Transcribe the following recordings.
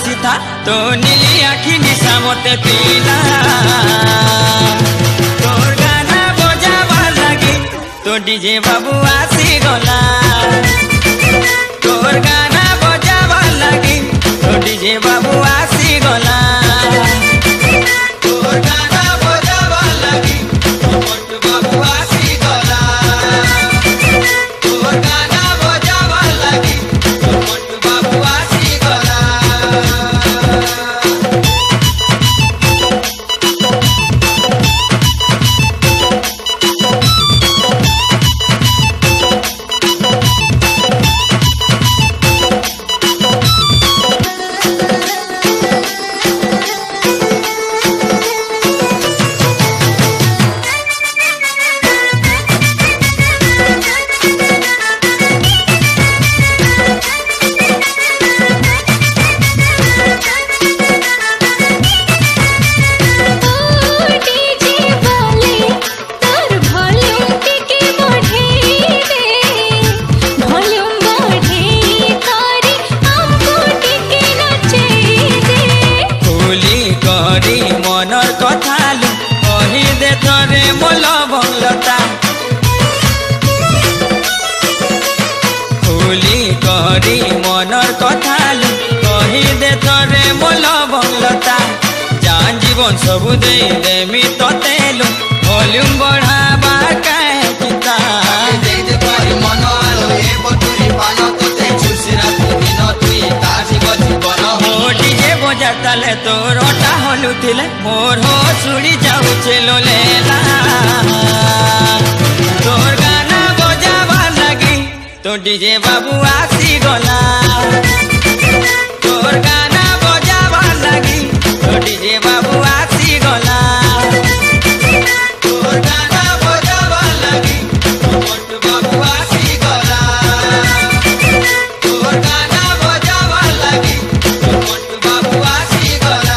सीधा तो नीली आखी निशा मते पीला तोर गाना बजावा लगी तो डीजे बाबू आसी गला तोर गाना बजावा लगी तो डीजे बाबू आसी गला तोर गाना बजावा लगी तो मोटू बाबू आसी गला तोर गाना बजावा लगी तो मोटू बाबू आसी गला मनर कथालु कही दे थरे मोल भंगलता खुली करी मनर कथालु कही दे थरे मोल भंगलता जान जीवन सबु दे देमी ततेलु वॉल्यूम बढ़ावा काहे चिता दे दे करी मन आलो ए बटुरी पानो तते छुसिरा दिन तुई तासी गछि बन हो डीजे बजा ताले तोर ओटा हलु थिले मोर हो सुड़ी जाऊ चलो लेला तोर गाना बजावा लगी तो डीजे बाबू आसी गला तोर गाना बजावा लगी तो डीजे बाबू आसी गला तोर गाना बजावा लगी तो मोटू बाबू आसी गला तोर गाना बजावा लगी तो मोटू बाबू आसी गला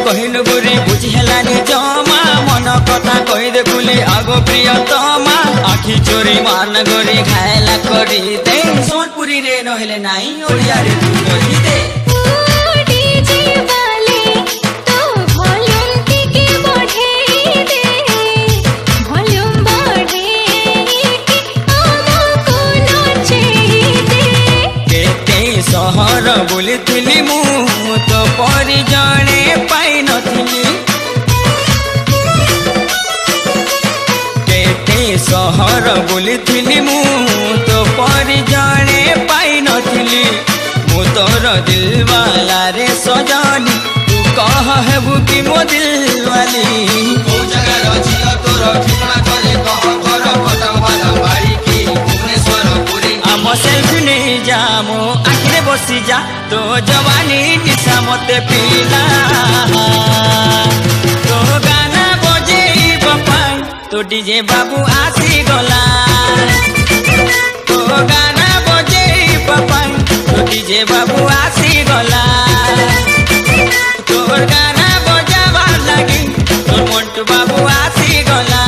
कहिनु बुरी बुझी हेलानी जमा मन कथा कहि दे कुली आगो प्रियतमा आखि चोरी मान गरी घायला करी दे सोनपुरी रे नहेले नाई ओडिया रे तू कहि दे डीजे वाले तो वॉल्यूम के बढ़े दे वॉल्यूम बढ़े के हमको नाचे दे केते सहर बुलिथिली मु तो परि जणे पाई नथिली केते सहर बुलिथिली मु तो परि जणे पाई नथिली मु तोर दिलवाला रे सजनी तू कह हेबु कि मो दिलवाली ओ जगह रजिया तोर ठिकाना करे कह कर पटम वाला बाड़ी की भुवनेश्वर पुरी आम सेल्फी नहीं जा मो आखिरे बसी जा तो जवानी निशा मते पीला तो गाना बजे बपाई तो डीजे बाबू आसी गला तो गाना बजे बपाई तो डीजे बाबू आसी गला तोर गाना बजावा लगी तोर मोटू बाबू आसी गला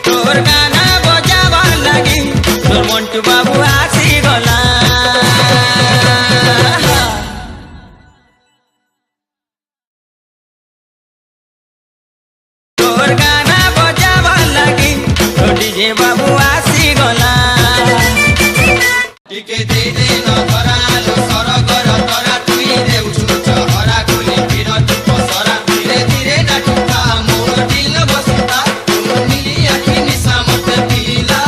तोर गाना बजावा लगी तोर मोटू बाबू आसी गला तोर गाना बजावा लगी तो डीजे बाबू आसी गला टिके दे दे न करालो सरगर तरा तुई देउछु चहरा खुली फिर तू पसरा धीरे धीरे ना टुका मोर दिल बसता तू मिली आखी निशा मत पीला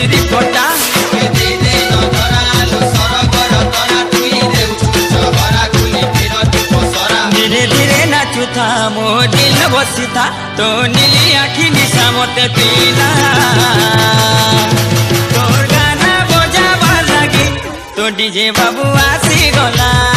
ବିରି ଫଟା धीरे धीरे नाचुथा मो दिल बसिथा तो नीली आखि निशा मते पीला तोर गाना बजावा लगी तो डीजे बाबू आसी गला।